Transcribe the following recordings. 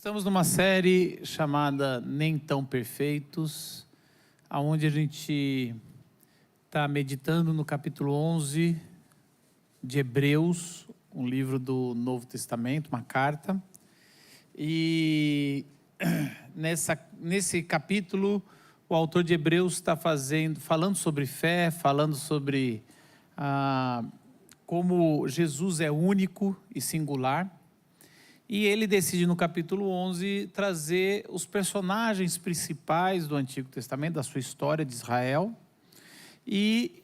Estamos numa série chamada Nem Tão Perfeitos, onde a gente está meditando no capítulo 11 de Hebreus, um livro do Novo Testamento, uma carta. E nesse capítulo, o autor de Hebreus está falando sobre fé, falando sobre como Jesus é único e singular. E ele decide no capítulo 11 trazer os personagens principais do Antigo Testamento, da sua história de Israel. E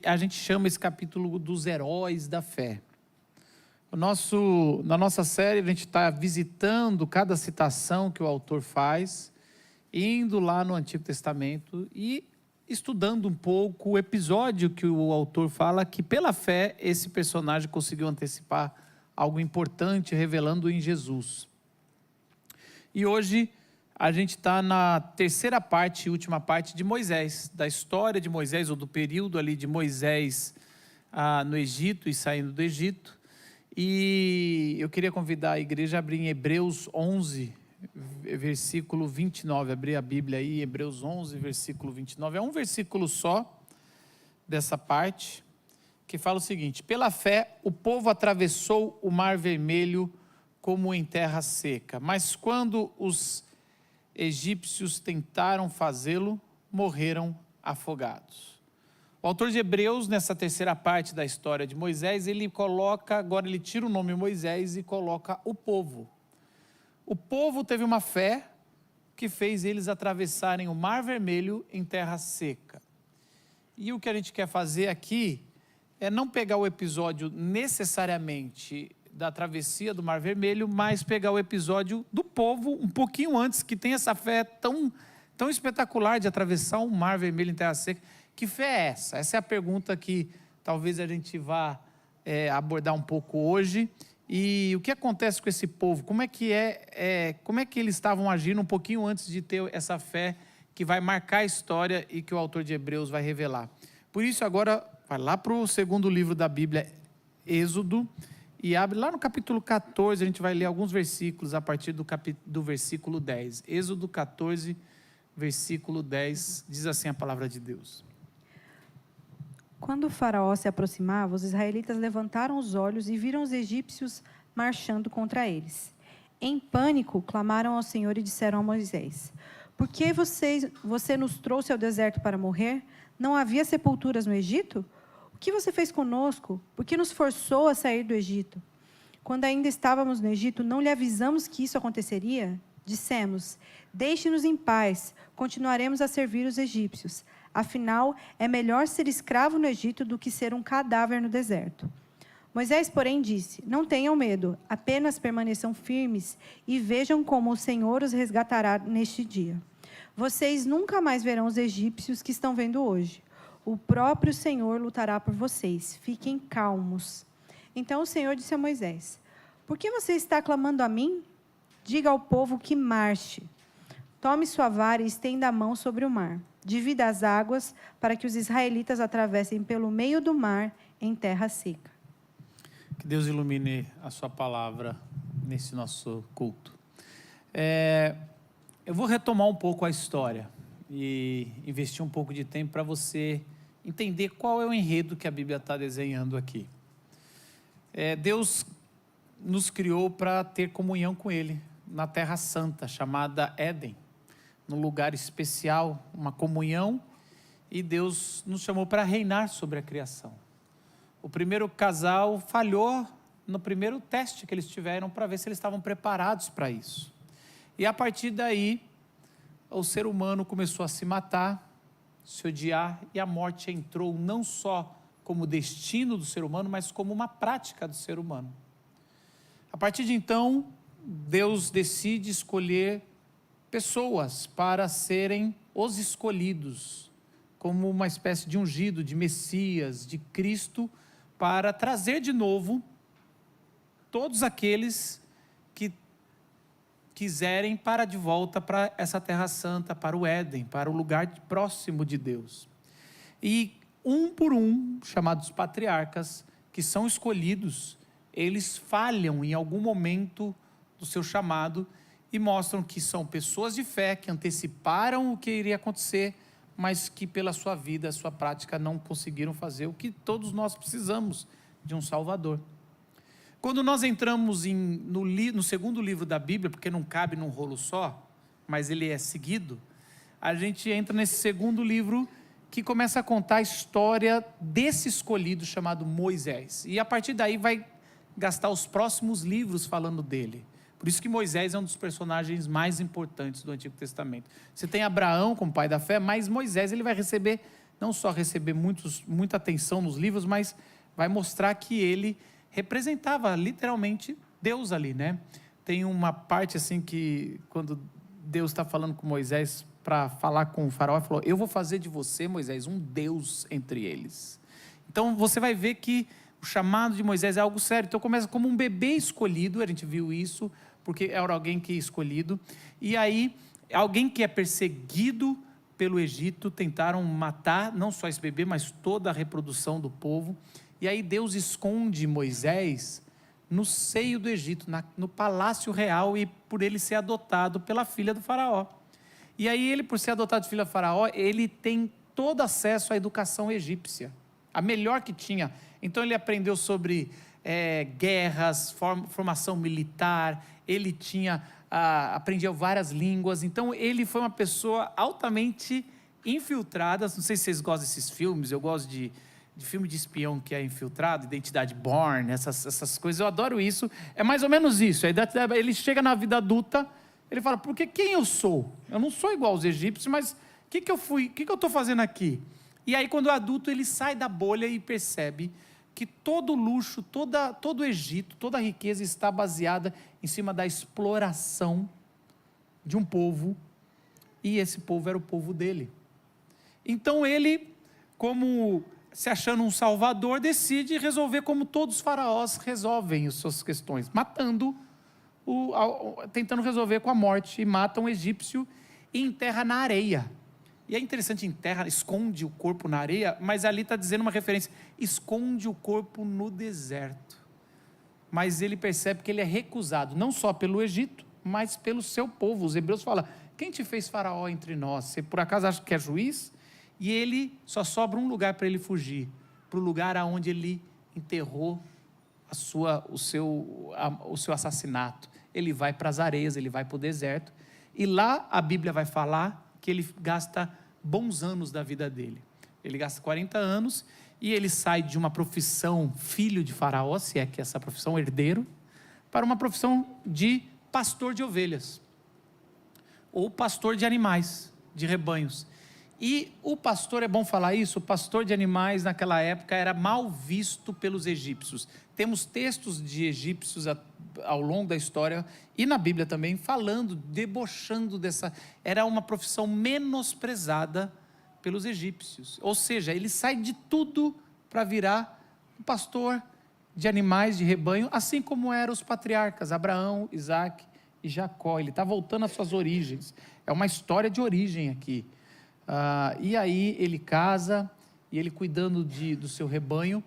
a gente chama esse capítulo dos heróis da fé. Na nossa série a gente está visitando cada citação que o autor faz, indo lá no Antigo Testamento e estudando um pouco o episódio que o autor fala que pela fé esse personagem conseguiu antecipar algo importante, revelando em Jesus. E hoje a gente está na terceira parte e última parte de Moisés, da história de Moisés, ou do período ali de Moisés no Egito e saindo do Egito. E eu queria convidar a igreja a abrir em Hebreus 11, versículo 29, abrir a Bíblia aí, Hebreus 11, versículo 29, é um versículo só dessa parte, que fala o seguinte: pela fé o povo atravessou o mar vermelho como em terra seca, mas quando os egípcios tentaram fazê-lo, morreram afogados. O autor de Hebreus, nessa terceira parte da história de Moisés, ele tira o nome Moisés e coloca o povo. O povo teve uma fé que fez eles atravessarem o mar vermelho em terra seca. E o que a gente quer fazer aqui é não pegar o episódio necessariamente da travessia do Mar Vermelho, mas pegar o episódio do povo um pouquinho antes, que tem essa fé tão espetacular de atravessar um Mar Vermelho em terra seca. Que fé é essa? Essa é a pergunta que talvez a gente vá abordar um pouco hoje. E o que acontece com esse povo? Como é que eles estavam agindo um pouquinho antes de ter essa fé que vai marcar a história e que o autor de Hebreus vai revelar? Por isso agora vai lá para o segundo livro da Bíblia, Êxodo, e abre lá no capítulo 14, a gente vai ler alguns versículos a partir do versículo 10. Êxodo 14, versículo 10, diz assim a palavra de Deus. Quando o faraó se aproximava, os israelitas levantaram os olhos e viram os egípcios marchando contra eles. Em pânico, clamaram ao Senhor e disseram a Moisés: por que você nos trouxe ao deserto para morrer? Não havia sepulturas no Egito? O que você fez conosco? Por que nos forçou a sair do Egito? Quando ainda estávamos no Egito, não lhe avisamos que isso aconteceria? Dissemos: deixe-nos em paz, continuaremos a servir os egípcios. Afinal, é melhor ser escravo no Egito do que ser um cadáver no deserto. Moisés, porém, disse: não tenham medo, apenas permaneçam firmes e vejam como o Senhor os resgatará neste dia. Vocês nunca mais verão os egípcios que estão vendo hoje. O próprio Senhor lutará por vocês. Fiquem calmos. Então o Senhor disse a Moisés: por que você está clamando a mim? Diga ao povo que marche. Tome sua vara e estenda a mão sobre o mar. Divida as águas para que os israelitas atravessem pelo meio do mar em terra seca. Que Deus ilumine a sua palavra nesse nosso culto. Eu vou retomar um pouco a história e investir um pouco de tempo para você entender qual é o enredo que a Bíblia está desenhando aqui. Deus nos criou para ter comunhão com Ele na Terra Santa, chamada Éden, num lugar especial, uma comunhão, e Deus nos chamou para reinar sobre a criação. O primeiro casal falhou no primeiro teste que eles tiveram para ver se eles estavam preparados para isso. E a partir daí, o ser humano começou a se matar, se odiar, e a morte entrou não só como destino do ser humano, mas como uma prática do ser humano. A partir de então, Deus decide escolher pessoas para serem os escolhidos, como uma espécie de ungido, de Messias, de Cristo, para trazer de novo todos aqueles que quiserem para de volta para essa terra santa, para o Éden, para o lugar próximo de Deus. E um por um, chamados patriarcas, que são escolhidos, eles falham em algum momento do seu chamado e mostram que são pessoas de fé, que anteciparam o que iria acontecer, mas que pela sua vida, sua prática, não conseguiram fazer o que todos nós precisamos de um Salvador. Quando nós entramos no segundo livro da Bíblia, porque não cabe num rolo só, mas ele é seguido, a gente entra nesse segundo livro que começa a contar a história desse escolhido chamado Moisés. E a partir daí vai gastar os próximos livros falando dele. Por isso que Moisés é um dos personagens mais importantes do Antigo Testamento. Você tem Abraão como pai da fé, mas Moisés ele vai receber, não só receber muita atenção nos livros, mas vai mostrar que ele representava literalmente Deus ali, né? Tem uma parte assim que quando Deus está falando com Moisés para falar com o faraó, ele falou: eu vou fazer de você, Moisés, um Deus entre eles. Então você vai ver que o chamado de Moisés é algo sério. Então começa como um bebê escolhido, a gente viu isso, porque era alguém que é escolhido. E aí, alguém que é perseguido pelo Egito, tentaram matar não só esse bebê, mas toda a reprodução do povo. E aí Deus esconde Moisés no seio do Egito, no palácio real, e por ele ser adotado pela filha do faraó. E aí ele, por ser adotado de filha do faraó, ele tem todo acesso à educação egípcia, a melhor que tinha. Então ele aprendeu sobre guerras, formação militar, ele aprendia várias línguas. Então ele foi uma pessoa altamente infiltrada. Não sei se vocês gostam desses filmes, eu gosto de filme de espião que é infiltrado, Identidade Bourne, essas coisas, eu adoro isso. É mais ou menos isso. Ele chega na vida adulta, ele fala: porque quem eu sou? Eu não sou igual aos egípcios, mas o que eu estou fazendo aqui? E aí quando é adulto ele sai da bolha e percebe que todo o luxo, todo o Egito, toda a riqueza está baseada em cima da exploração de um povo, e esse povo era o povo dele. Então ele, como se achando um salvador, decide resolver como todos os faraós resolvem as suas questões, tentando resolver com a morte, e mata um egípcio e enterra na areia. E é interessante, enterra, esconde o corpo na areia, mas ali está dizendo uma referência: esconde o corpo no deserto. Mas ele percebe que ele é recusado, não só pelo Egito, mas pelo seu povo. Os hebreus falam: quem te fez faraó entre nós? Você por acaso acha que é juiz? E ele, só sobra um lugar para ele fugir, para o lugar aonde ele enterrou o seu assassinato. Ele vai para as areias, ele vai para o deserto, e lá a Bíblia vai falar que ele gasta bons anos da vida dele. Ele gasta 40 anos, e ele sai de uma profissão filho de faraó, se é que essa profissão, herdeiro, para uma profissão de pastor de ovelhas, ou pastor de animais, de rebanhos. E o pastor, é bom falar isso, o pastor de animais naquela época era mal visto pelos egípcios. Temos textos de egípcios ao longo da história, e na Bíblia também, falando, debochando dessa. Era uma profissão menosprezada pelos egípcios. Ou seja, ele sai de tudo para virar um pastor de animais, de rebanho, assim como eram os patriarcas, Abraão, Isaac e Jacó. Ele está voltando às suas origens. É uma história de origem aqui. E aí ele casa, e ele cuidando do seu rebanho,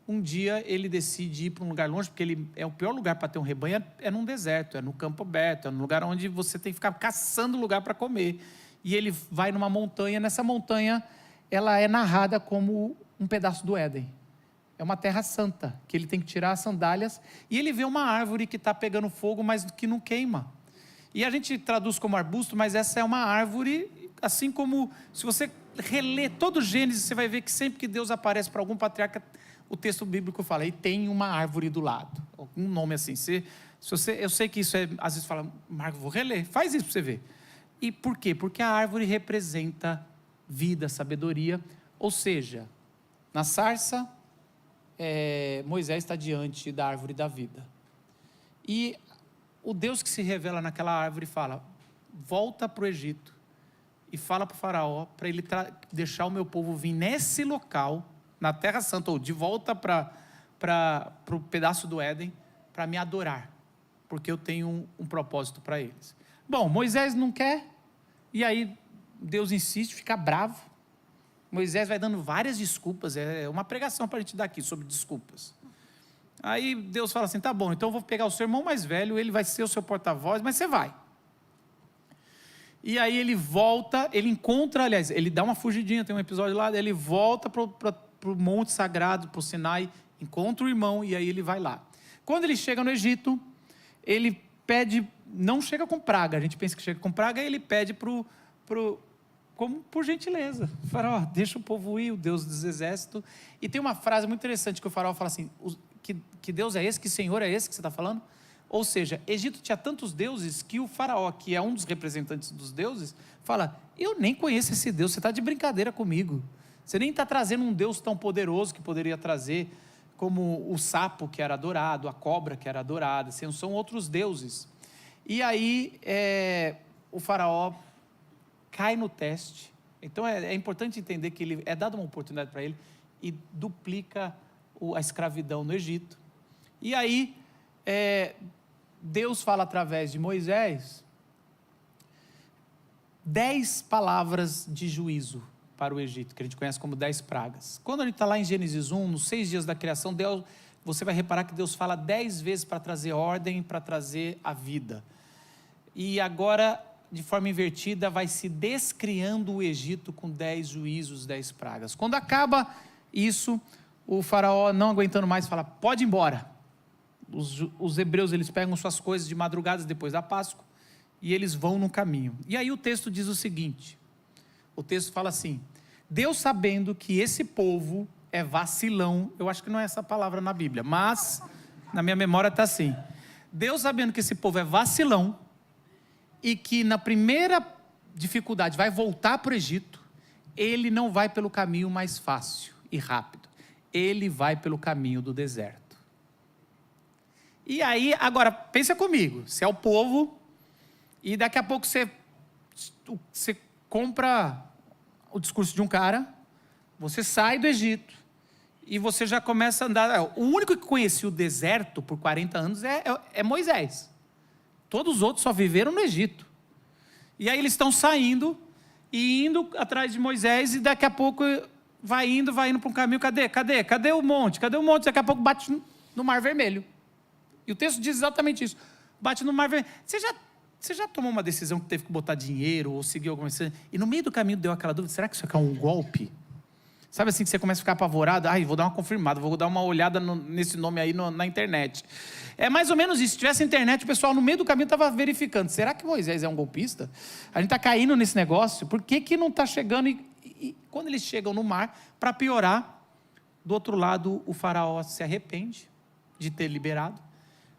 um dia ele decide ir para um lugar longe, porque o pior lugar para ter um rebanho é num deserto, é no campo aberto, é num lugar onde você tem que ficar caçando lugar para comer. E ele vai numa montanha, nessa montanha ela é narrada como um pedaço do Éden. É uma terra santa, que ele tem que tirar as sandálias, e ele vê uma árvore que está pegando fogo, mas que não queima. E a gente traduz como arbusto, mas essa é uma árvore, assim como, se você reler todo o Gênesis, você vai ver que sempre que Deus aparece para algum patriarca, o texto bíblico fala, e tem uma árvore do lado, um nome assim. Eu sei que isso às vezes fala, Marco, vou reler, faz isso para você ver. E por quê? Porque a árvore representa vida, sabedoria, ou seja, na sarça, Moisés está diante da árvore da vida. E o Deus que se revela naquela árvore fala, volta para o Egito e fala para o faraó, para ele deixar o meu povo vir nesse local, na Terra Santa, ou de volta para o pedaço do Éden, para me adorar, porque eu tenho um propósito para eles. Bom, Moisés não quer, e aí Deus insiste, fica bravo. Moisés vai dando várias desculpas, é uma pregação para a gente dar aqui sobre desculpas. Aí Deus fala assim, tá bom, então eu vou pegar o seu irmão mais velho, ele vai ser o seu porta-voz, mas você vai. E aí ele volta, ele encontra, aliás, ele dá uma fugidinha, tem um episódio lá, ele volta para o Monte Sagrado, para o Sinai, encontra o irmão e aí ele vai lá. Quando ele chega no Egito, ele pede, não chega com praga, a gente pensa que chega com praga, aí ele pede como por gentileza. O faraó, deixa o povo ir, o Deus dos exércitos. E tem uma frase muito interessante que o faraó fala assim, que Deus é esse, que Senhor é esse que você está falando? Ou seja, Egito tinha tantos deuses que o faraó, que é um dos representantes dos deuses, fala, eu nem conheço esse Deus, você está de brincadeira comigo. Você nem está trazendo um Deus tão poderoso que poderia trazer como o sapo que era adorado, a cobra que era adorada, são outros deuses. E aí o faraó cai no teste. Então é importante entender que ele é dado uma oportunidade para ele e duplica a escravidão no Egito. E aí Deus fala através de Moisés 10 palavras de juízo para o Egito, que a gente conhece como 10 pragas. Quando a gente está lá em Gênesis 1, nos 6 dias da criação, você vai reparar que Deus fala 10 vezes para trazer ordem, para trazer a vida. E agora, de forma invertida, vai se descriando o Egito com 10 juízos, 10 pragas. Quando acaba isso, o faraó, não aguentando mais, fala, pode ir embora. Os hebreus, eles pegam suas coisas de madrugadas depois da Páscoa e eles vão no caminho. E aí o texto diz o seguinte, o texto fala assim, Deus sabendo que esse povo é vacilão, eu acho que não é essa palavra na Bíblia, mas na minha memória está assim, Deus sabendo que esse povo é vacilão e que na primeira dificuldade vai voltar para o Egito, ele não vai pelo caminho mais fácil e rápido, ele vai pelo caminho do deserto. E aí, agora, pensa comigo, você é o povo, e daqui a pouco você compra o discurso de um cara, você sai do Egito, e você já começa a andar, o único que conhecia o deserto por 40 anos é Moisés, todos os outros só viveram no Egito, e aí eles estão saindo, e indo atrás de Moisés, e daqui a pouco vai indo para um caminho, cadê o monte, daqui a pouco bate no Mar Vermelho, e o texto diz exatamente isso, bate no Mar Vermelho. Você já tomou uma decisão que teve que botar dinheiro ou seguir alguma coisa, e no meio do caminho deu aquela dúvida, será que isso aqui é um golpe? Sabe assim que você começa a ficar apavorado, vou dar uma confirmada, vou dar uma olhada nesse nome aí na internet. É mais ou menos isso, se tivesse internet, o pessoal no meio do caminho estava verificando, será que Moisés é um golpista? A gente está caindo nesse negócio, por que não está chegando? E quando eles chegam no mar, para piorar, do outro lado o faraó se arrepende de ter liberado,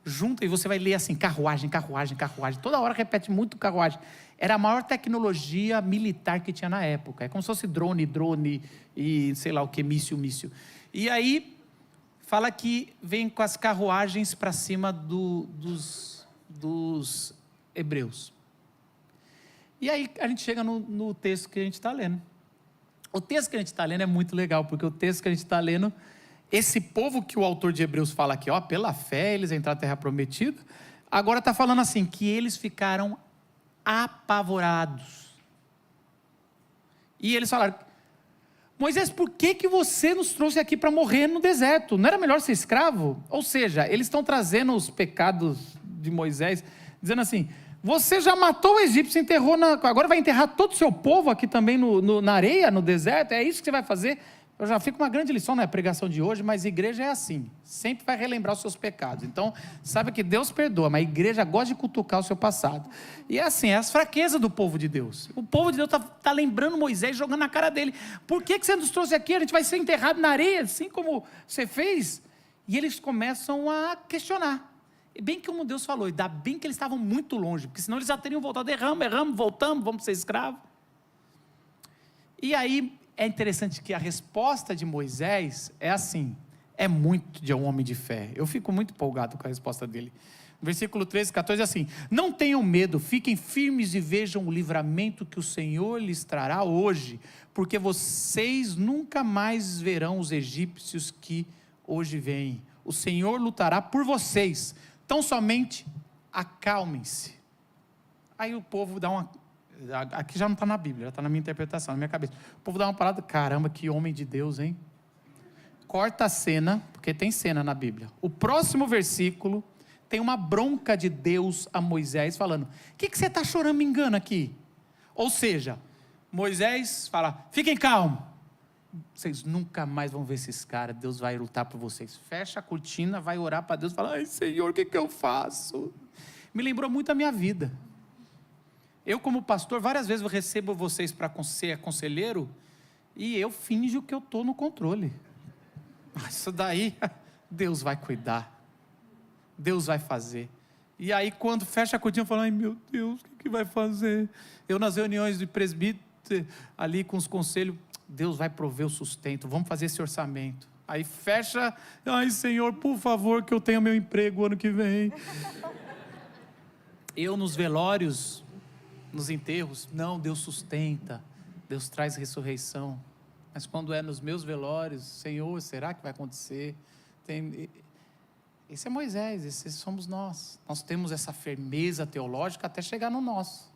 junta, e você vai ler assim, carruagem, toda hora repete muito carruagem, era a maior tecnologia militar que tinha na época, é como se fosse drone e sei lá o que, míssil, e aí fala que vem com as carruagens para cima dos hebreus, e aí a gente chega no texto que a gente está lendo, o texto que a gente está lendo é muito legal, porque o texto que a gente está lendo, esse povo que o autor de Hebreus fala aqui, pela fé eles entraram na terra prometida, agora está falando assim, que eles ficaram apavorados. E eles falaram, Moisés, por que você nos trouxe aqui para morrer no deserto? Não era melhor ser escravo? Ou seja, eles estão trazendo os pecados de Moisés, dizendo assim, você já matou o egípcio, enterrou, agora vai enterrar todo o seu povo aqui também na areia, no deserto, é isso que você vai fazer? Eu já fico uma grande lição na pregação de hoje, mas igreja é assim, sempre vai relembrar os seus pecados, então, sabe que Deus perdoa, mas a igreja gosta de cutucar o seu passado, e é assim, é as fraquezas do povo de Deus, o povo de Deus está lembrando Moisés, jogando na cara dele, por que você nos trouxe aqui, a gente vai ser enterrado na areia, assim como você fez, e eles começam a questionar, e bem como Deus falou, ainda bem que eles estavam muito longe, porque senão eles já teriam voltado, erramos, voltamos, vamos ser escravos, e aí, é interessante que a resposta de Moisés é assim, é muito de um homem de fé, eu fico muito empolgado com a resposta dele, versículo 13, 14 é assim, não tenham medo, fiquem firmes e vejam o livramento que o Senhor lhes trará hoje, porque vocês nunca mais verão os egípcios que hoje vêm, o Senhor lutará por vocês, tão somente acalmem-se. Aí o povo dá uma, aqui já não está na Bíblia, já está na minha interpretação, na minha cabeça, o povo dá uma parada, caramba, que homem de Deus, hein? Corta a cena, porque tem cena na Bíblia, o próximo versículo, tem uma bronca de Deus a Moisés, falando, o que você está choramingando aqui? Ou seja, Moisés fala, fiquem calmos, vocês nunca mais vão ver esses caras, Deus vai lutar por vocês. Fecha a cortina, vai orar para Deus, fala, ai Senhor, o que eu faço? Me lembrou muito a minha vida. Eu como pastor, várias vezes eu recebo vocês para ser conselheiro, e eu finjo que eu estou no controle. Isso daí, Deus vai cuidar, Deus vai fazer. E aí quando fecha a cortina, eu falo, ai meu Deus, o que vai fazer? Eu nas reuniões de presbítero, ali com os conselhos, Deus vai prover o sustento, vamos fazer esse orçamento. Aí fecha, ai Senhor, por favor, que eu tenha meu emprego ano que vem. Eu nos velórios, nos enterros, não, Deus sustenta, Deus traz ressurreição. Mas quando é nos meus velórios, Senhor, será que vai acontecer? Esse é Moisés, esses somos nós. Nós temos essa firmeza teológica até chegar no nosso,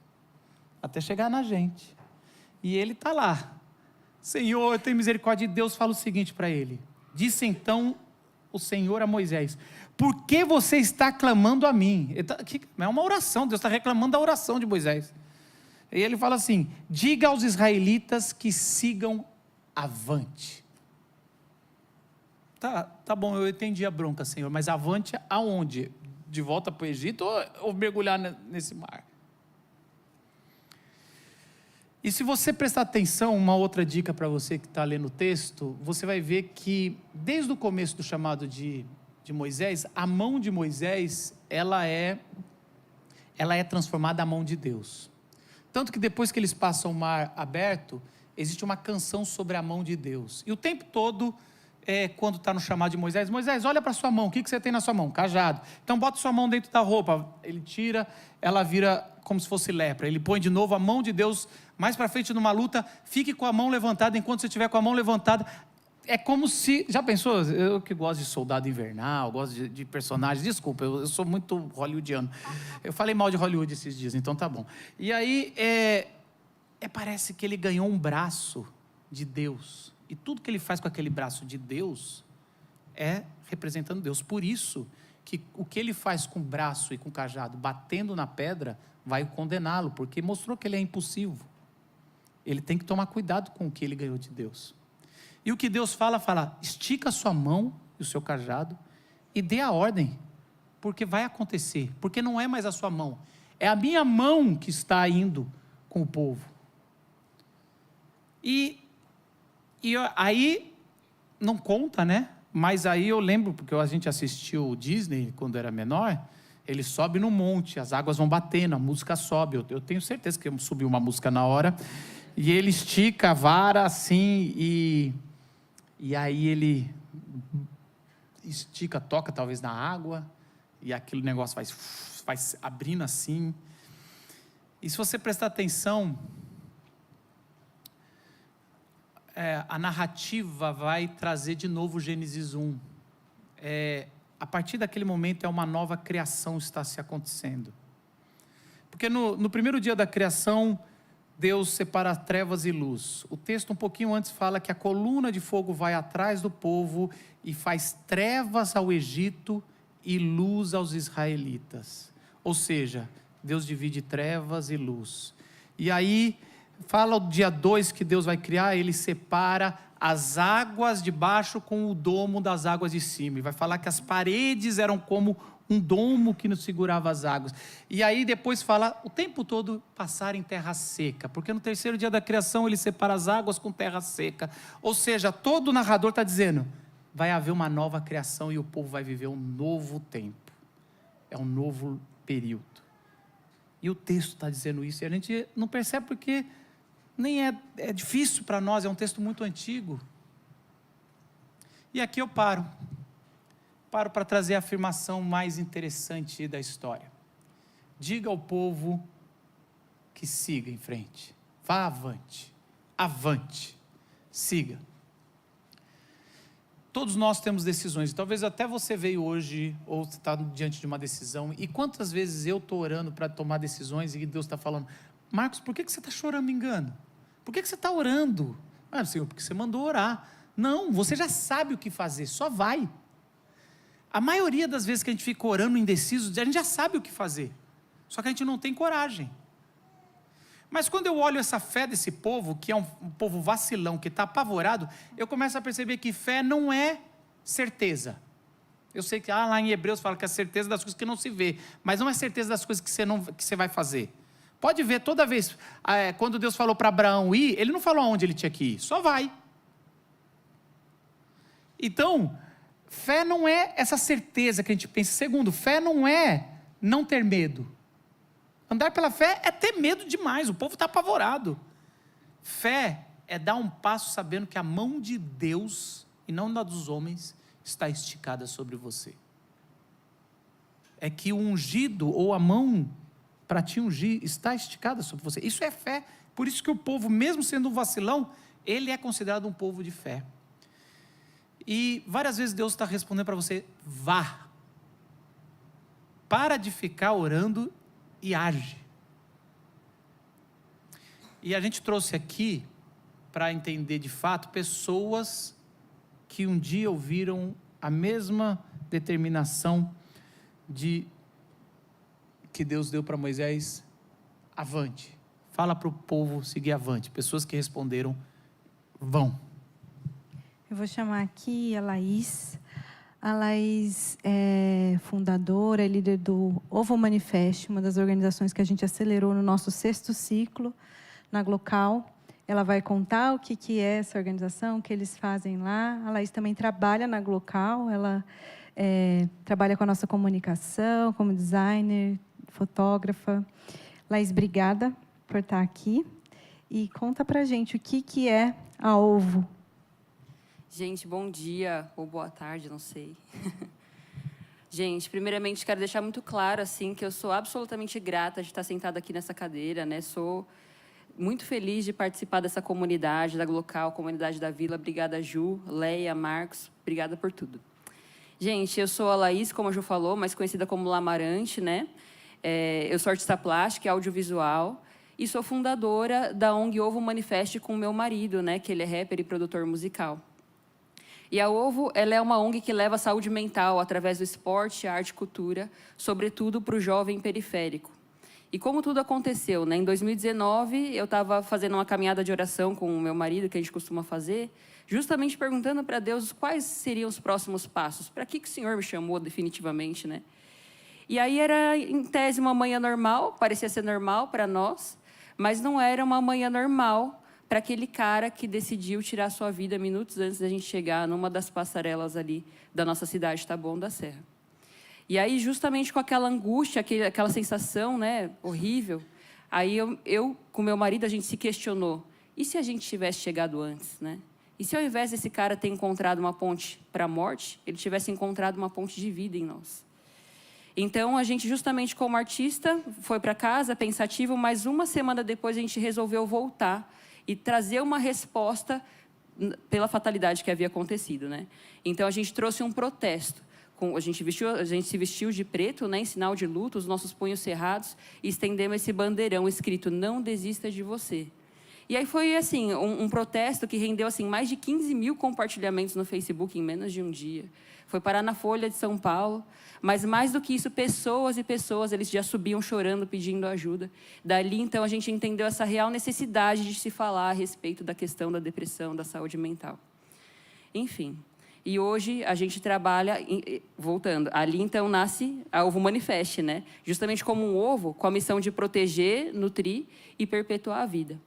até chegar na gente. E ele está lá. Senhor, tem misericórdia de Deus, fala o seguinte para ele. Disse então o Senhor a Moisés, por que você está clamando a mim? É uma oração, Deus está reclamando da oração de Moisés. E ele fala assim, diga aos israelitas que sigam avante. Tá bom, eu entendi a bronca, Senhor, mas avante aonde? De volta para o Egito ou mergulhar nesse mar? E se você prestar atenção, uma outra dica para você que está lendo o texto, você vai ver que desde o começo do chamado de Moisés, a mão de Moisés, ela é transformada à mão de Deus. Tanto que depois que eles passam o mar aberto, existe uma canção sobre a mão de Deus. E o tempo todo, quando está no chamado de Moisés, Moisés, olha para a sua mão, o que você tem na sua mão? Cajado. Então bota sua mão dentro da roupa. Ele tira, ela vira como se fosse lepra. Ele põe de novo a mão de Deus mais para frente numa luta, fique com a mão levantada, enquanto você estiver com a mão levantada, é como se, já pensou, eu que gosto de Soldado Invernal, gosto de personagens, desculpa, eu sou muito hollywoodiano, eu falei mal de Hollywood esses dias, então tá bom, e aí, parece que ele ganhou um braço de Deus, e tudo que ele faz com aquele braço de Deus, é representando Deus, por isso, que o que ele faz com o braço e com o cajado, batendo na pedra, vai condená-lo, porque mostrou que ele é impulsivo, ele tem que tomar cuidado com o que ele ganhou de Deus. E o que Deus fala, estica a sua mão e o seu cajado e dê a ordem, porque vai acontecer, porque não é mais a sua mão, é a minha mão que está indo com o povo. E aí, não conta, né? Mas aí eu lembro, porque a gente assistiu o Disney quando era menor, ele sobe no monte, as águas vão batendo, a música sobe, eu tenho certeza que subiu uma música na hora, e ele estica a vara assim, e aí ele estica, toca talvez na água, e aquele negócio vai abrindo assim. E se você prestar atenção, a narrativa vai trazer de novo Gênesis 1. A partir daquele momento é uma nova criação está se acontecendo. Porque no primeiro dia da criação, Deus separa trevas e luz. O texto um pouquinho antes fala que a coluna de fogo vai atrás do povo e faz trevas ao Egito e luz aos israelitas. Ou seja, Deus divide trevas e luz. E aí, fala o dia 2 que Deus vai criar, ele separa as águas de baixo com o domo das águas de cima. E vai falar que as paredes eram como um domo que nos segurava as águas. E aí depois fala, o tempo todo passar em terra seca, porque no terceiro dia da criação ele separa as águas com terra seca. Ou seja, todo narrador está dizendo, vai haver uma nova criação e o povo vai viver um novo tempo. É um novo período. E o texto está dizendo isso, e a gente não percebe porque nem é difícil para nós, é um texto muito antigo. E aqui eu paro para trazer a afirmação mais interessante da história. Diga ao povo que siga em frente, vá avante, siga. Todos nós temos decisões, talvez até você veio hoje, ou está diante de uma decisão, e quantas vezes eu estou orando para tomar decisões, e Deus está falando, Marcos, por que você está chorando engano? Por que você está orando? Senhor, porque você mandou orar. Não, você já sabe o que fazer, só vai. A maioria das vezes que a gente fica orando indeciso, a gente já sabe o que fazer, só que a gente não tem coragem. Mas quando eu olho essa fé desse povo, que é um povo vacilão, que está apavorado, eu começo a perceber que fé não é certeza. Eu sei que lá em Hebreus fala que é certeza das coisas que não se vê, mas não é certeza das coisas que você vai fazer. Pode ver, toda vez, quando Deus falou para Abraão ir, ele não falou aonde ele tinha que ir, só vai. Então, fé não é essa certeza que a gente pensa. Segundo, fé não é não ter medo. Andar pela fé é ter medo demais, o povo está apavorado. Fé é dar um passo sabendo que a mão de Deus, e não da dos homens, está esticada sobre você. É que o ungido, ou a mão para te ungir, está esticada sobre você. Isso é fé. Por isso que o povo, mesmo sendo um vacilão, ele é considerado um povo de fé. E várias vezes Deus está respondendo para você: vá. Para de ficar orando e age. E a gente trouxe aqui, para entender de fato, pessoas que um dia ouviram a mesma determinação que Deus deu para Moisés: avante, fala para o povo seguir avante. Pessoas que responderam: vão. Eu vou chamar aqui a Laís. A Laís é fundadora, é líder do Ovo Manifest, uma das organizações que a gente acelerou no nosso 6º ciclo, na Glocal. Ela vai contar o que é essa organização, o que eles fazem lá. A Laís também trabalha na Glocal, ela trabalha com a nossa comunicação, como designer, fotógrafa. Laís, obrigada por estar aqui. E conta pra gente o que é a Ovo. Gente, bom dia, ou boa tarde, não sei. Gente, primeiramente, quero deixar muito claro, assim, que eu sou absolutamente grata de estar sentada aqui nessa cadeira, né? Sou muito feliz de participar dessa comunidade, da Glocal, comunidade da Vila. Obrigada, Ju, Leia, Marcos, obrigada por tudo. Gente, eu sou a Laís, como a Ju falou, mais conhecida como Lamarante, né? Eu sou artista plástica e audiovisual e sou fundadora da ONG Ovo Manifest com o meu marido, né? Que ele é rapper e produtor musical. E a Ovo, ela é uma ONG que leva a saúde mental através do esporte, arte e cultura, sobretudo para o jovem periférico. E como tudo aconteceu, né? Em 2019, eu estava fazendo uma caminhada de oração com o meu marido, que a gente costuma fazer, justamente perguntando para Deus quais seriam os próximos passos, para que o Senhor me chamou definitivamente, né? E aí era, em tese, uma manhã normal, parecia ser normal para nós, mas não era uma manhã normal para aquele cara que decidiu tirar sua vida minutos antes da gente chegar numa das passarelas ali da nossa cidade, Taboão da Serra. E aí, justamente com aquela angústia, aquela sensação, né, horrível, aí eu, com meu marido, a gente se questionou: e se a gente tivesse chegado antes, né? E se ao invés desse cara ter encontrado uma ponte para a morte, ele tivesse encontrado uma ponte de vida em nós? Então, a gente, justamente como artista, foi para casa, pensativo, mas uma semana depois a gente resolveu voltar e trazer uma resposta pela fatalidade que havia acontecido, né? Então, a gente trouxe um protesto. A gente se vestiu de preto, né, em sinal de luto, os nossos punhos cerrados, e estendemos esse bandeirão escrito: não desista de você. E aí foi assim, um protesto que rendeu assim, mais de 15 mil compartilhamentos no Facebook em menos de um dia. Foi parar na Folha de São Paulo, mas mais do que isso, pessoas e pessoas, eles já subiam chorando, pedindo ajuda. Dali, então, a gente entendeu essa real necessidade de se falar a respeito da questão da depressão, da saúde mental. Enfim. E hoje a gente trabalha, voltando, ali então nasce a Ovo Manifest, né? Justamente como um ovo, com a missão de proteger, nutrir e perpetuar a vida.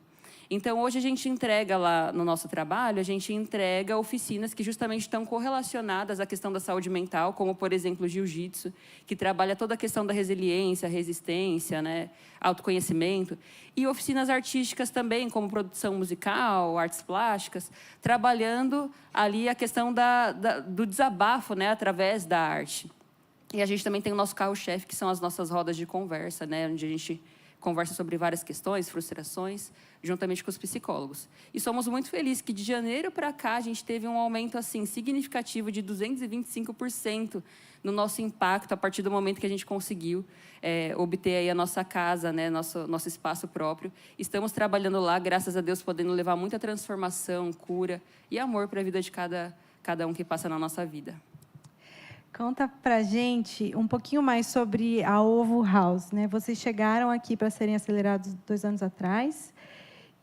Então, hoje a gente entrega lá no nosso trabalho, a gente entrega oficinas que justamente estão correlacionadas à questão da saúde mental, como, por exemplo, o jiu-jitsu, que trabalha toda a questão da resiliência, resistência, né, autoconhecimento, e oficinas artísticas também, como produção musical, artes plásticas, trabalhando ali a questão do desabafo, né, através da arte. E a gente também tem o nosso carro-chefe, que são as nossas rodas de conversa, né, onde a gente conversa sobre várias questões, frustrações, juntamente com os psicólogos. E somos muito felizes que, de janeiro para cá, a gente teve um aumento assim, significativo de 225% no nosso impacto, a partir do momento que a gente conseguiu obter aí a nossa casa, né, nosso espaço próprio. Estamos trabalhando lá, graças a Deus, podendo levar muita transformação, cura e amor para a vida de cada um que passa na nossa vida. Conta pra gente um pouquinho mais sobre a Ovo House, né? Vocês chegaram aqui para serem acelerados 2 anos atrás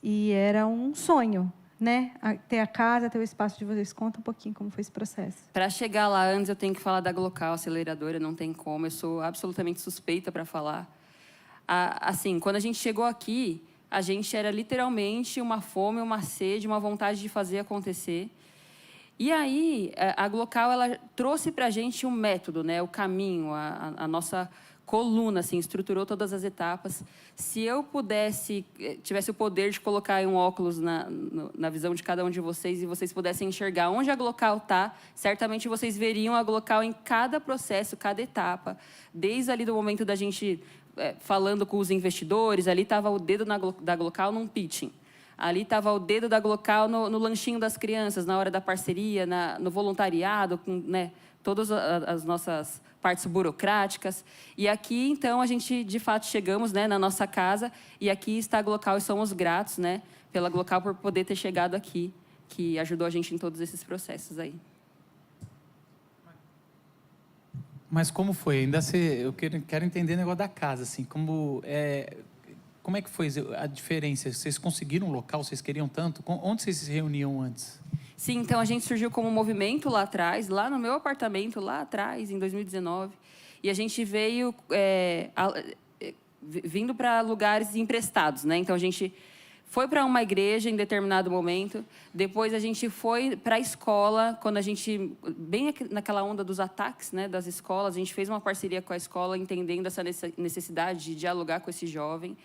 e era um sonho, né? Ter a casa, ter o espaço de vocês. Conta um pouquinho como foi esse processo. Para chegar lá antes, eu tenho que falar da Glocal aceleradora, não tem como. Eu sou absolutamente suspeita para falar. Assim, quando a gente chegou aqui, a gente era literalmente uma fome, uma sede, uma vontade de fazer acontecer. E aí, a Glocal, ela trouxe para a gente um método, né? O caminho, a nossa coluna, assim, estruturou todas as etapas. Se eu tivesse o poder de colocar um óculos na visão de cada um de vocês e vocês pudessem enxergar onde a Glocal está, certamente vocês veriam a Glocal em cada processo, cada etapa. Desde ali do momento da gente falando com os investidores, ali estava o dedo da Glocal num pitching. Ali estava o dedo da Glocal no lanchinho das crianças, na hora da parceria, no voluntariado, com, né, todas as nossas partes burocráticas. E aqui, então, a gente, de fato, chegamos, né, na nossa casa, e aqui está a Glocal, e somos gratos, né, pela Glocal por poder ter chegado aqui, que ajudou a gente em todos esses processos aí. Mas como foi? Eu quero entender o negócio da casa, assim, como é que foi a diferença? Vocês conseguiram um local? Vocês queriam tanto? Onde vocês se reuniam antes? Sim, então a gente surgiu como movimento lá atrás, lá no meu apartamento, lá atrás, em 2019. E a gente veio vindo para lugares emprestados, né? Então a gente foi para uma igreja em determinado momento, depois a gente foi para a escola, quando a gente, bem naquela onda dos ataques, né, das escolas, a gente fez uma parceria com a escola, entendendo essa necessidade de dialogar com esse jovem,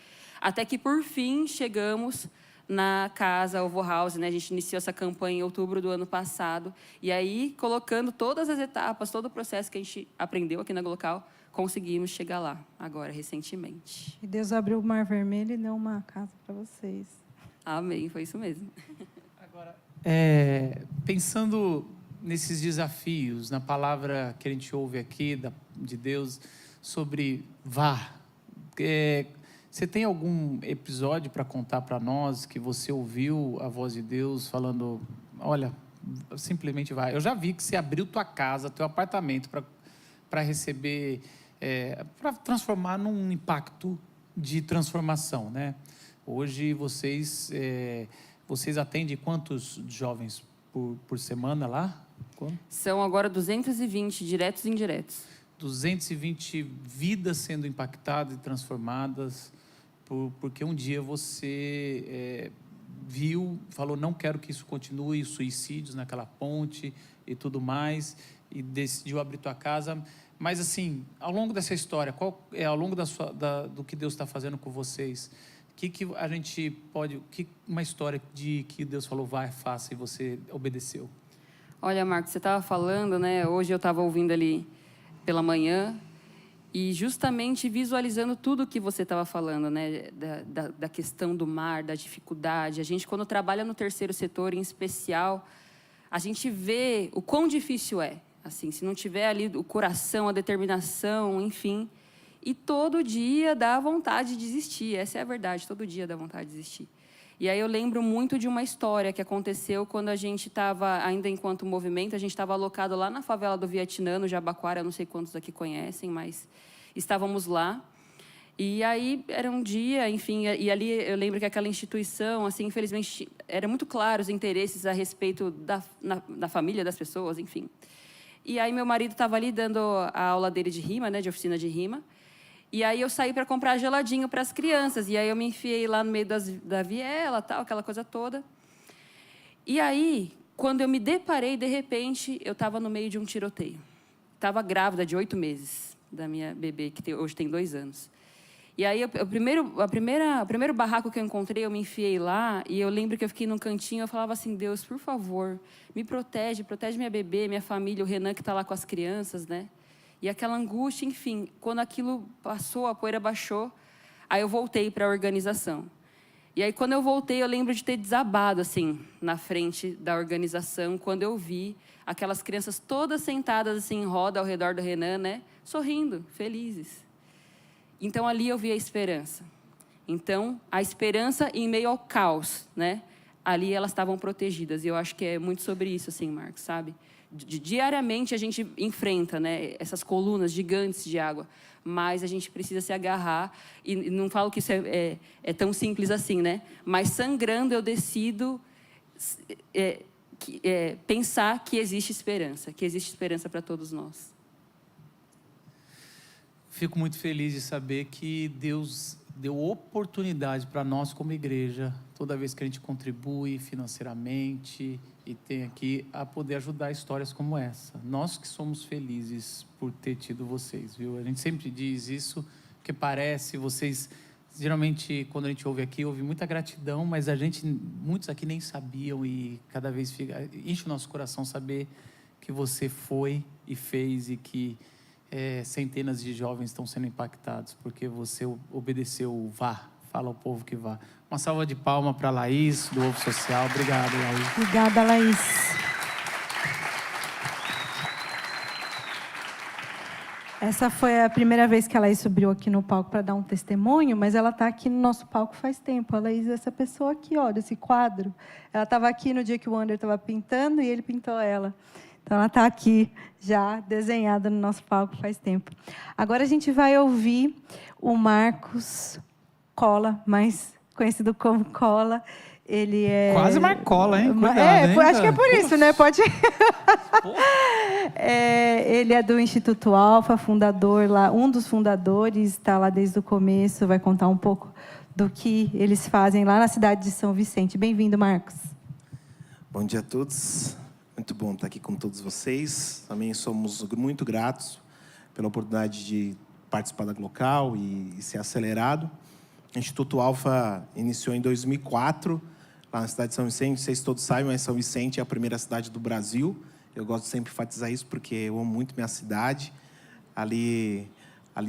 até que, por fim, chegamos na casa Ovo House, né? A gente iniciou essa campanha em outubro do ano passado, e aí, colocando todas as etapas, todo o processo que a gente aprendeu aqui na Glocal, conseguimos chegar lá, agora, recentemente. E Deus abriu o Mar Vermelho e deu uma casa para vocês. Amém, foi isso mesmo. Agora, pensando nesses desafios, na palavra que a gente ouve aqui de Deus sobre vá, você tem algum episódio para contar para nós que você ouviu a voz de Deus falando, olha, simplesmente vai. Eu já vi que você abriu tua casa, teu apartamento para receber, para transformar num impacto de transformação, né? Hoje vocês atendem quantos jovens por semana lá? Quanto? São agora 220, diretos e indiretos. 220 vidas sendo impactadas e transformadas, porque um dia você falou, não quero que isso continue, suicídios naquela ponte e tudo mais, e decidiu abrir tua casa. Mas, assim, ao longo dessa história, ao longo do que Deus está fazendo com vocês, que a gente pode... uma história de que Deus falou, vai, faça, e você obedeceu? Olha, Marcos, você estava falando, né? Hoje eu estava ouvindo ali pela manhã, e justamente visualizando tudo o que você estava falando, né? Da questão do mar, da dificuldade. A gente, quando trabalha no terceiro setor, em especial, a gente vê o quão difícil é. Assim, se não tiver ali o coração, a determinação, enfim. E todo dia dá vontade de desistir. Essa é a verdade, todo dia dá vontade de desistir. E aí eu lembro muito de uma história que aconteceu quando a gente estava, ainda enquanto movimento, a gente estava alocado lá na favela do Vietnã, no Jabaquara, não sei quantos aqui conhecem, mas estávamos lá. E aí era um dia, enfim, e ali eu lembro que aquela instituição, assim, infelizmente, era muito claro os interesses a respeito da família das pessoas, enfim. E aí meu marido estava ali dando a aula dele de rima, né, de oficina de rima. E aí eu saí para comprar geladinho para as crianças. E aí eu me enfiei lá no meio da viela, tal, aquela coisa toda. E aí, quando eu me deparei, de repente, eu estava no meio de um tiroteio. Estava grávida de 8 meses da minha bebê, que hoje tem 2 anos. E aí, o primeiro barraco que eu encontrei, eu me enfiei lá. E eu lembro que eu fiquei num cantinho, eu falava assim, Deus, por favor, me protege minha bebê, minha família, o Renan que está lá com as crianças, né? E aquela angústia, enfim, quando aquilo passou, a poeira baixou, aí eu voltei para a organização. E aí, quando eu voltei, eu lembro de ter desabado, assim, na frente da organização, quando eu vi aquelas crianças todas sentadas, assim, em roda ao redor do Renan, né? Sorrindo, felizes. Então, ali eu vi a esperança. Então, a esperança em meio ao caos, né? Ali elas estavam protegidas. E eu acho que é muito sobre isso, assim, Marcos, sabe? diariamente a gente enfrenta, né, essas colunas gigantes de água, mas a gente precisa se agarrar, e não falo que isso é tão simples assim, né? Mas sangrando eu decido pensar que existe esperança para todos nós. Fico muito feliz de saber que Deus deu oportunidade para nós como igreja, toda vez que a gente contribui financeiramente e tem aqui, a poder ajudar histórias como essa. Nós que somos felizes por ter tido vocês, viu? A gente sempre diz isso, porque parece, vocês, geralmente, quando a gente ouve aqui, ouve muita gratidão, mas muitos aqui nem sabiam, e cada vez enche o nosso coração saber que você foi e fez, e que centenas de jovens estão sendo impactados, porque você obedeceu o vá, fala ao povo que vá. Uma salva de palmas para a Laís, do Ovo Social. Obrigado, Laís. Obrigada, Laís. Essa foi a primeira vez que a Laís subiu aqui no palco para dar um testemunho, mas ela está aqui no nosso palco faz tempo. A Laís é essa pessoa aqui, ó, desse quadro. Ela estava aqui no dia que o Wander estava pintando e ele pintou ela. Então, ela está aqui, já desenhada no nosso palco faz tempo. Agora, a gente vai ouvir o Marcos Cola, mais conhecido como Cola. Ele é... Quase Marcola, hein? Cuidado, hein, acho que é por isso, né? Pode... ele é do Instituto Alfa, fundador lá, um dos fundadores, está lá desde o começo, vai contar um pouco do que eles fazem lá na cidade de São Vicente. Bem-vindo, Marcos. Bom dia a todos. Muito bom estar aqui com todos vocês. Também somos muito gratos pela oportunidade de participar da Glocal e ser acelerado. O Instituto Alfa iniciou em 2004, lá na cidade de São Vicente. Vocês todos sabem, mas São Vicente é a primeira cidade do Brasil. Eu gosto de sempre enfatizar isso, porque eu amo muito minha cidade. Ali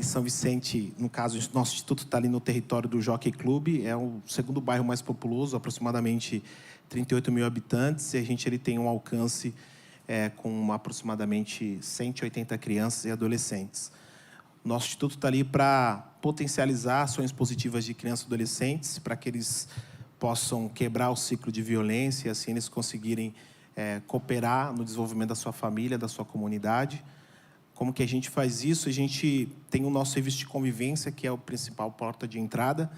São Vicente, no caso, o nosso instituto está ali no território do Jockey Club. É o segundo bairro mais populoso, aproximadamente 38 mil habitantes, e a gente tem um alcance com aproximadamente 180 crianças e adolescentes. Nosso instituto está ali para potencializar ações positivas de crianças e adolescentes, para que eles possam quebrar o ciclo de violência e assim eles conseguirem cooperar no desenvolvimento da sua família, da sua comunidade. Como que a gente faz isso? A gente tem o nosso serviço de convivência, que é a principal porta de entrada.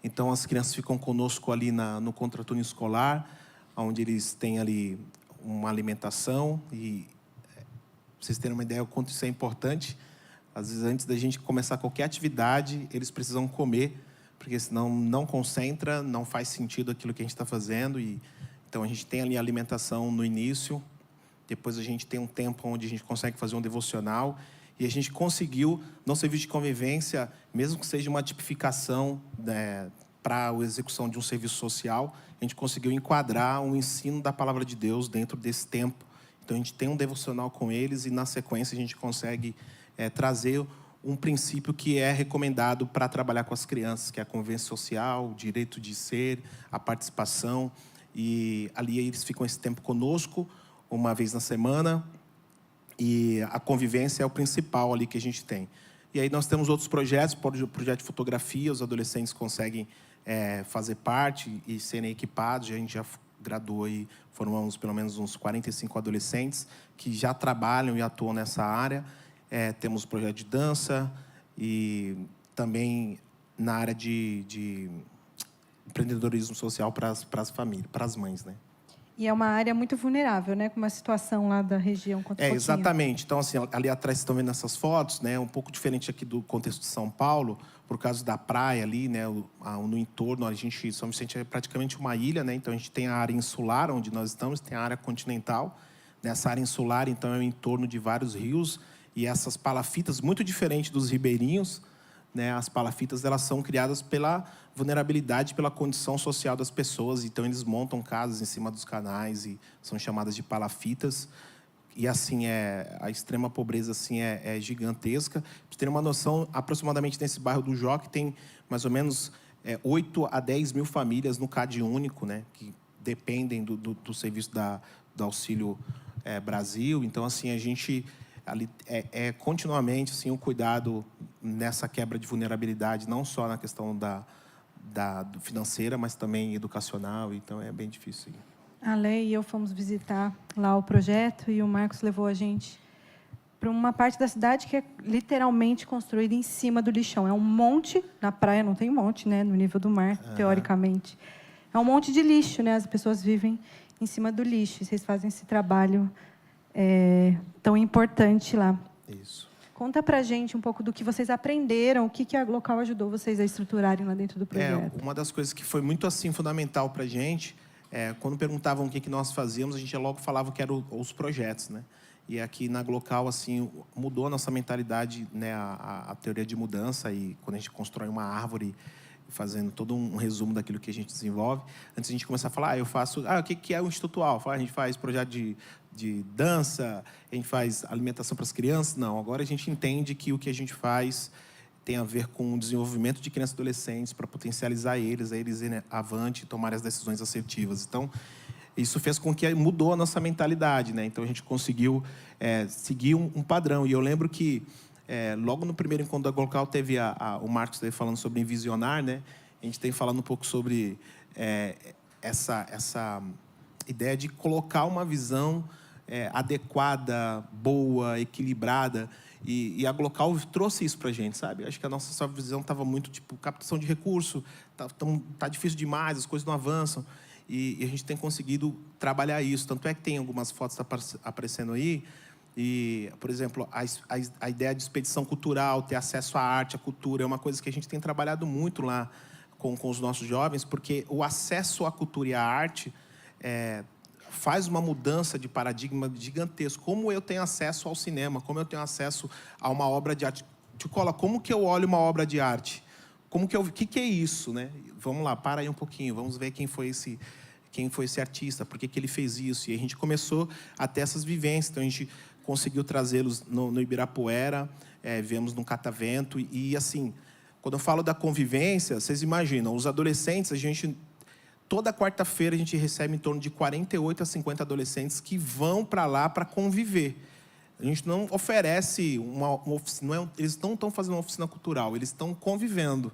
Então, as crianças ficam conosco ali no contraturno escolar, onde eles têm ali uma alimentação. E, pra vocês terem uma ideia do quanto isso é importante, às vezes, antes da gente começar qualquer atividade, eles precisam comer, porque senão não concentra, não faz sentido aquilo que a gente está fazendo. Então, a gente tem ali a alimentação no início, depois a gente tem um tempo onde a gente consegue fazer um devocional, e a gente conseguiu, no serviço de convivência, mesmo que seja uma tipificação para a execução de um serviço social, a gente conseguiu enquadrar um ensino da palavra de Deus dentro desse tempo. Então, a gente tem um devocional com eles e, na sequência, a gente consegue trazer um princípio que é recomendado para trabalhar com as crianças, que é a convivência social, o direito de ser, a participação. E ali eles ficam esse tempo conosco, uma vez na semana, e a convivência é o principal ali que a gente tem. E aí nós temos outros projetos, projeto de fotografia, os adolescentes conseguem fazer parte e serem equipados. A gente já graduou e formamos pelo menos uns 45 adolescentes que já trabalham e atuam nessa área. Temos projeto de dança e também na área de empreendedorismo social para as famílias, para as mães, né? E é uma área muito vulnerável, né? Com uma situação lá da região. Conta um pouquinho. Exatamente. Então, assim, ali atrás vocês estão vendo essas fotos, né? Um pouco diferente aqui do contexto de São Paulo, por causa da praia ali, né? No entorno, São Vicente é praticamente uma ilha, né? Então, a gente tem a área insular, onde nós estamos, tem a área continental. Nessa área insular, então, é o entorno de vários rios, e essas palafitas, muito diferente dos ribeirinhos, né? As palafitas, elas são criadas pela vulnerabilidade, pela condição social das pessoas. Então, eles montam casas em cima dos canais e são chamadas de palafitas. E, assim, a extrema pobreza assim, é gigantesca. Para você ter uma noção, aproximadamente nesse bairro do Jockey tem mais ou menos 8 a 10 mil famílias no CAD único, né? Que dependem do serviço do Auxílio Brasil. Então, assim, a gente... ali continuamente assim, um cuidado nessa quebra de vulnerabilidade, não só na questão da financeira, mas também educacional. Então, é bem difícil. A Lei e eu fomos visitar lá o projeto e o Marcos levou a gente para uma parte da cidade que é literalmente construída em cima do lixão. É um monte, na praia não tem monte, né, no nível do mar, teoricamente. É um monte de lixo, né? As pessoas vivem em cima do lixo. Vocês fazem esse trabalho tão importante lá. Isso. Conta para a gente um pouco do que vocês aprenderam, o que a Glocal ajudou vocês a estruturarem lá dentro do projeto. Uma das coisas que foi muito assim fundamental para a gente, quando perguntavam o que nós fazíamos, a gente logo falava que eram os projetos, né? E aqui na Glocal, assim, mudou a nossa mentalidade, né? A teoria de mudança, e quando a gente constrói uma árvore, fazendo todo um resumo daquilo que a gente desenvolve, antes de a gente começar a falar, eu faço... o que é o Instituto Alfa? A gente faz projeto de dança, a gente faz alimentação para as crianças. Não, agora a gente entende que o que a gente faz tem a ver com o desenvolvimento de crianças e adolescentes para potencializar eles, a eles irem avante e tomarem as decisões assertivas. Então, isso fez com que mudou a nossa mentalidade, né? Então, a gente conseguiu seguir um padrão. E eu lembro que, logo no primeiro encontro da Glocal, teve o Marcos falando sobre envisionar, né? A gente tem falando um pouco sobre essa ideia de colocar uma visão adequada, boa, equilibrada. E a Glocal trouxe isso para a gente, sabe? Acho que a nossa visão estava muito, tipo, captação de recurso, tá difícil demais, as coisas não avançam. E a gente tem conseguido trabalhar isso. Tanto é que tem algumas fotos aparecendo aí. E, por exemplo, a ideia de expedição cultural, ter acesso à arte, à cultura, é uma coisa que a gente tem trabalhado muito lá com os nossos jovens, porque o acesso à cultura e à arte faz uma mudança de paradigma gigantesco. Como eu tenho acesso ao cinema, como eu tenho acesso a uma obra de arte. Ticola, como que eu olho uma obra de arte? O que é isso, né? Vamos lá, para aí um pouquinho, vamos ver quem foi esse artista, por que ele fez isso. E a gente começou a ter essas vivências. Então, a gente conseguiu trazê-los no Ibirapuera, viemos no Catavento. E, assim, quando eu falo da convivência, vocês imaginam, os adolescentes, toda quarta-feira a gente recebe em torno de 48 a 50 adolescentes que vão para lá para conviver. A gente não oferece uma oficina, eles não estão fazendo uma oficina cultural, eles estão convivendo.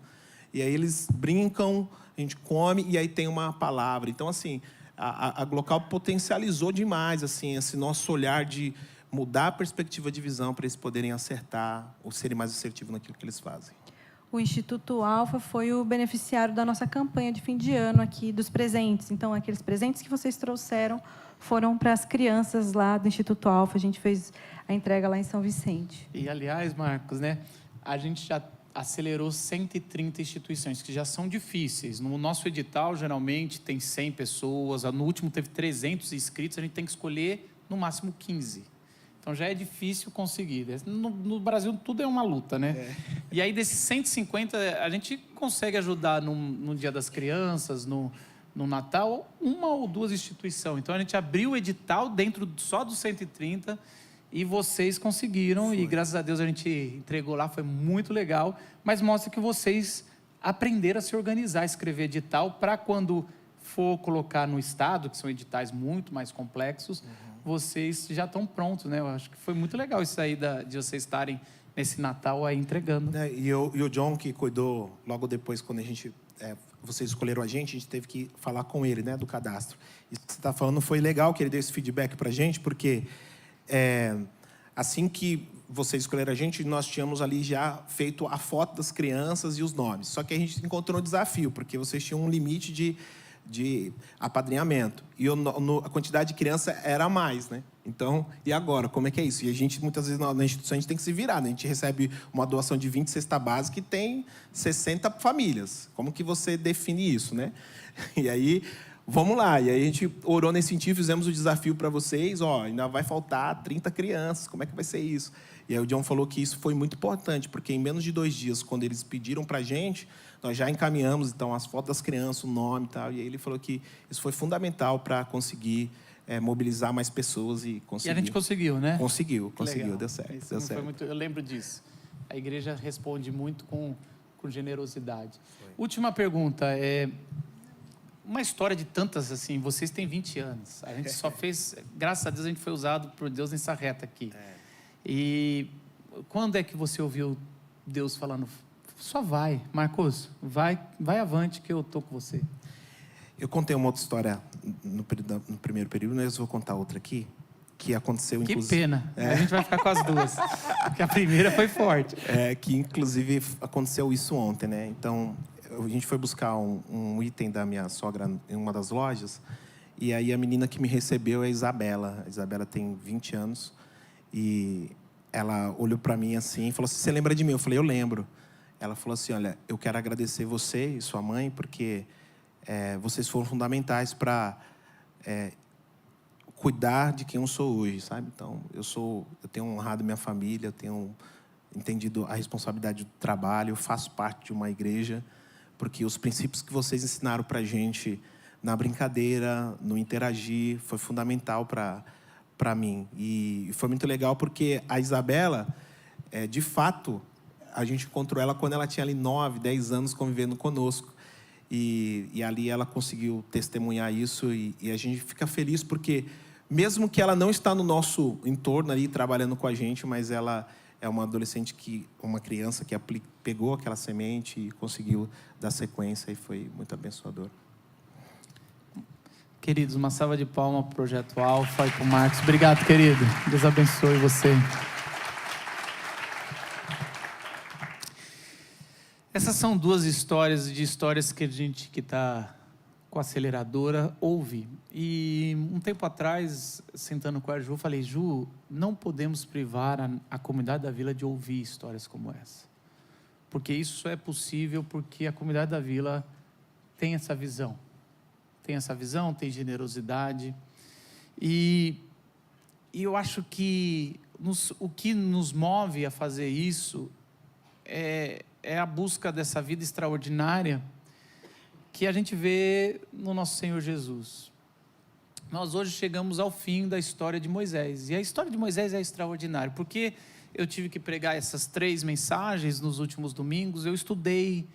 E aí eles brincam, a gente come e aí tem uma palavra. Então, assim, a Glocal potencializou demais assim, esse nosso olhar de mudar a perspectiva de visão para eles poderem acertar ou serem mais assertivos naquilo que eles fazem. O Instituto Alfa foi o beneficiário da nossa campanha de fim de ano aqui, dos presentes. Então, aqueles presentes que vocês trouxeram foram para as crianças lá do Instituto Alfa. A gente fez a entrega lá em São Vicente. E, aliás, Marcos, né, a gente já acelerou 130 instituições, que já são difíceis. No nosso edital, geralmente, tem 100 pessoas. No último, teve 300 inscritos. A gente tem que escolher, no máximo, 15. Então, já é difícil conseguir. No Brasil, tudo é uma luta, né? E aí, desses 150, a gente consegue ajudar no Dia das Crianças, no Natal, uma ou duas instituições. Então, a gente abriu o edital dentro só dos 130 e vocês conseguiram. E, graças a Deus, a gente entregou lá, foi muito legal. Mas mostra que vocês aprenderam a se organizar, a escrever edital para quando for colocar no Estado, que são editais muito mais complexos, vocês já estão prontos, né? Eu acho que foi muito legal isso aí de vocês estarem nesse Natal aí entregando. E o John, que cuidou logo depois, quando vocês escolheram a gente teve que falar com ele, né, do cadastro. Isso que você está falando foi legal que ele deu esse feedback para a gente, porque assim que vocês escolheram a gente, nós tínhamos ali já feito a foto das crianças e os nomes. Só que a gente encontrou um desafio, porque vocês tinham um limite de apadrinhamento. E a quantidade de criança era a mais, né? Então, e agora? Como é que é isso? E a gente, muitas vezes, na instituição, a gente tem que se virar, né? A gente recebe uma doação de 20 cesta básica e tem 60 famílias. Como que você define isso, né? E aí, vamos lá. E aí a gente orou nesse sentido, fizemos o desafio para vocês. Ainda vai faltar 30 crianças. Como é que vai ser isso? E aí o John falou que isso foi muito importante, porque em menos de 2 dias, quando eles pediram para a gente, nós já encaminhamos, então, as fotos das crianças, o nome e tal. E aí ele falou que isso foi fundamental para conseguir mobilizar mais pessoas e conseguir. E a gente conseguiu, né? Conseguiu, deu certo. Isso deu certo. Foi muito, eu lembro disso. A igreja responde muito com generosidade. Última pergunta. Uma história de tantas, assim, vocês têm 20 anos. A gente só fez, graças a Deus, a gente foi usado por Deus nessa reta aqui. E quando é que você ouviu Deus falando, só vai, Marcos, vai avante que eu estou com você? Eu contei uma outra história no primeiro período, mas eu vou contar outra aqui, que aconteceu, Que inclusive... pena, a gente vai ficar com as duas, porque a primeira foi forte. Que, inclusive, aconteceu isso ontem, né? Então, a gente foi buscar um item da minha sogra em uma das lojas, e aí a menina que me recebeu é a Isabela. A Isabela tem 20 anos, e ela olhou para mim assim e falou assim, você lembra de mim? Eu falei, eu lembro. Ela falou assim, olha, eu quero agradecer você e sua mãe, porque vocês foram fundamentais para cuidar de quem eu sou hoje, sabe? Então, eu tenho honrado minha família, eu tenho entendido a responsabilidade do trabalho, eu faço parte de uma igreja, porque os princípios que vocês ensinaram para a gente na brincadeira, no interagir, foi fundamental para mim. E foi muito legal porque a Isabela, de fato, a gente encontrou ela quando ela tinha ali 9, 10 anos convivendo conosco. E ali ela conseguiu testemunhar isso e a gente fica feliz porque, mesmo que ela não está no nosso entorno ali trabalhando com a gente, mas ela é uma adolescente, uma criança que pegou aquela semente e conseguiu dar sequência e foi muito abençoador. Queridos, uma salva de palmas para o Projeto Alfa e para o Marcos. Obrigado, querido. Deus abençoe você. Essas são duas histórias que a gente que está com a aceleradora ouve. E um tempo atrás, sentando com a Ju, falei, Ju, não podemos privar a comunidade da Vila de ouvir histórias como essa. Porque isso é possível porque a comunidade da Vila tem essa visão. Tem essa visão, tem generosidade. E eu acho que o que nos move a fazer isso é a busca dessa vida extraordinária que a gente vê no nosso Senhor Jesus. Nós hoje chegamos ao fim da história de Moisés. E a história de Moisés é extraordinária, porque eu tive que pregar essas 3 mensagens nos últimos domingos, eu estudei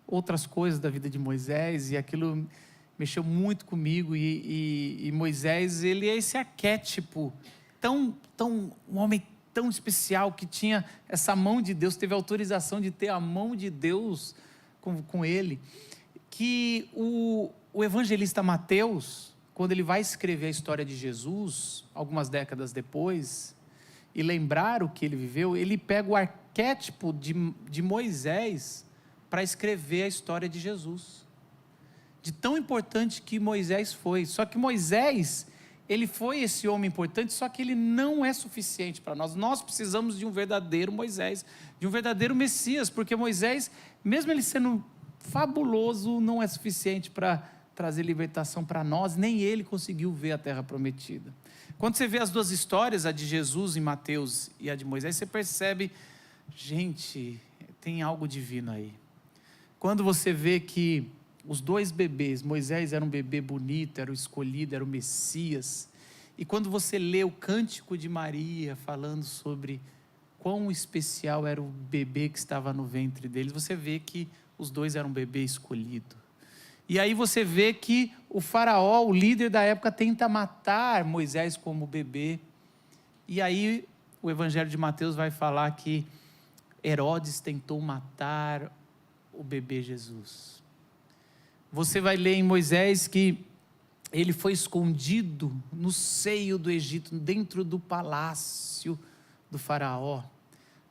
outras coisas da vida de Moisés, e aquilo mexeu muito comigo, e Moisés, ele é esse arquétipo, um homem tão especial, que tinha essa mão de Deus, teve autorização de ter a mão de Deus com ele, que o evangelista Mateus, quando ele vai escrever a história de Jesus, algumas décadas depois, e lembrar o que ele viveu, ele pega o arquétipo de Moisés para escrever a história de Jesus, de tão importante que Moisés foi. Só que Moisés, ele foi esse homem importante, só que ele não é suficiente para nós. Nós precisamos de um verdadeiro Moisés, de um verdadeiro Messias, porque Moisés, mesmo ele sendo fabuloso, não é suficiente para trazer libertação para nós, nem ele conseguiu ver a terra prometida. Quando você vê as duas histórias, a de Jesus em Mateus e a de Moisés, você percebe, gente, tem algo divino aí. Quando você vê que os 2 bebês, Moisés era um bebê bonito, era o escolhido, era o Messias, e quando você lê o Cântico de Maria, falando sobre quão especial era o bebê que estava no ventre deles, você vê que os 2 eram um bebê escolhido. E aí você vê que o faraó, o líder da época, tenta matar Moisés como bebê, e aí o evangelho de Mateus vai falar que Herodes tentou matar o bebê Jesus. Você vai ler em Moisés que ele foi escondido no seio do Egito, dentro do palácio do faraó.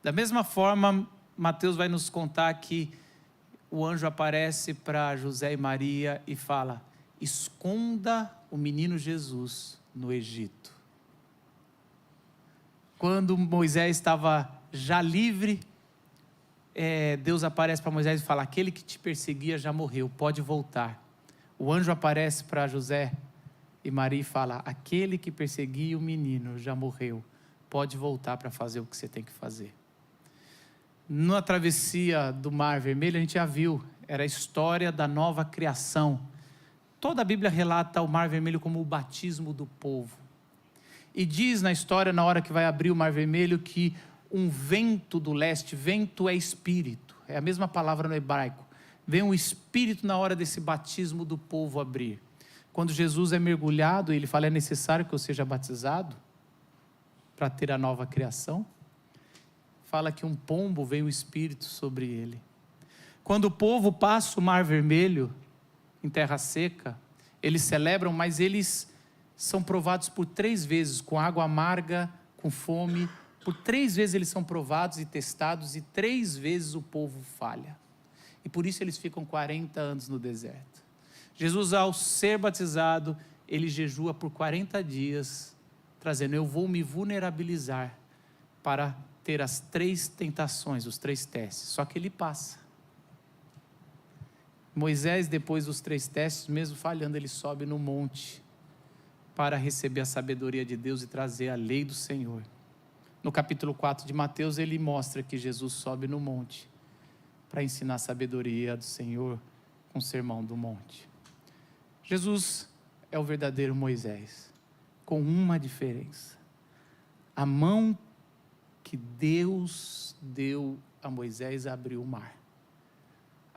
Da mesma forma, Mateus vai nos contar que o anjo aparece para José e Maria e fala, esconda o menino Jesus no Egito. Quando Moisés estava já livre, Deus aparece para Moisés e fala, aquele que te perseguia já morreu, pode voltar. O anjo aparece para José e Maria e fala, aquele que perseguia o menino já morreu, pode voltar para fazer o que você tem que fazer. Na travessia do Mar Vermelho, a gente já viu, era a história da nova criação. Toda a Bíblia relata o Mar Vermelho como o batismo do povo. E diz na história, na hora que vai abrir o Mar Vermelho, que um vento do leste, vento é espírito, é a mesma palavra no hebraico, vem um espírito na hora desse batismo do povo abrir. Quando Jesus é mergulhado, ele fala, é necessário que eu seja batizado para ter a nova criação? Fala que um pombo vem o espírito sobre ele. Quando o povo passa o Mar Vermelho em terra seca, Eles celebram, mas eles são provados por 3 vezes, com água amarga, com fome. Por 3 vezes eles são provados e testados, e 3 vezes o povo falha. E por isso eles ficam 40 anos no deserto. Jesus, ao ser batizado, ele jejua por 40 dias, trazendo: eu vou me vulnerabilizar para ter as 3 tentações, os 3 testes. Só que ele passa. Moisés, depois dos 3 testes, mesmo falhando, ele sobe no monte para receber a sabedoria de Deus e trazer a lei do Senhor. No capítulo 4 de Mateus, ele mostra que Jesus sobe no monte para ensinar a sabedoria do Senhor com o sermão do monte. Jesus é o verdadeiro Moisés, com uma diferença: a mão que Deus deu a Moisés abriu o mar.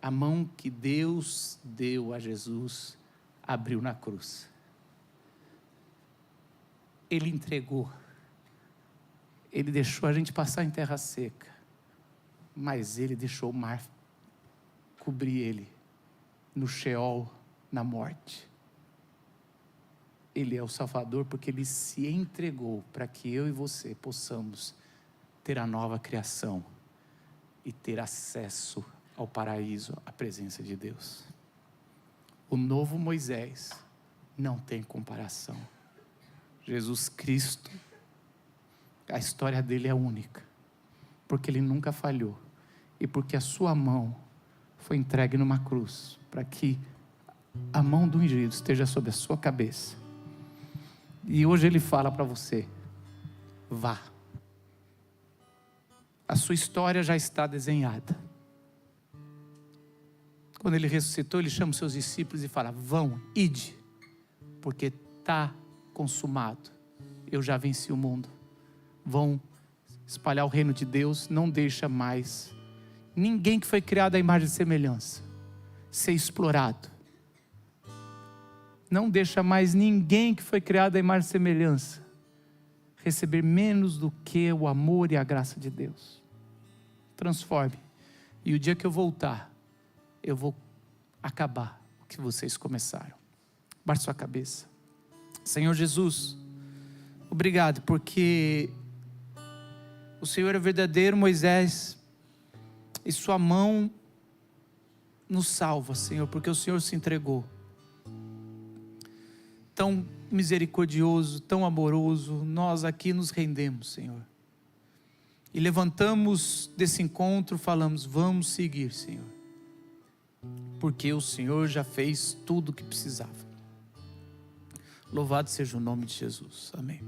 A mão que Deus deu a Jesus abriu na cruz. Ele entregou. Ele deixou a gente passar em terra seca, mas ele deixou o mar cobrir ele no Sheol, na morte. Ele é o Salvador porque ele se entregou para que eu e você possamos ter a nova criação e ter acesso ao paraíso, à presença de Deus. O novo Moisés não tem comparação. Jesus Cristo, a história dele é única, porque ele nunca falhou e porque a sua mão foi entregue numa cruz para que a mão do ungido esteja sobre a sua cabeça. E hoje ele fala para você: vá. A sua história já está desenhada. Quando ele ressuscitou, ele chama os seus discípulos e fala: vão, ide, porque está consumado. Eu já venci o mundo. Vão espalhar o reino de Deus. Não deixa mais ninguém que foi criado à imagem e semelhança ser explorado. Não deixa mais ninguém que foi criado à imagem e semelhança receber menos do que o amor e a graça de Deus. Transforme. E o dia que eu voltar, eu vou acabar o que vocês começaram. Baixe sua cabeça. Senhor Jesus, obrigado porque o Senhor é verdadeiro Moisés e sua mão nos salva, Senhor, porque o Senhor se entregou. Tão misericordioso, tão amoroso, nós aqui nos rendemos, Senhor. E levantamos desse encontro, falamos: vamos seguir, Senhor, porque o Senhor já fez tudo o que precisava. Louvado seja o nome de Jesus. Amém.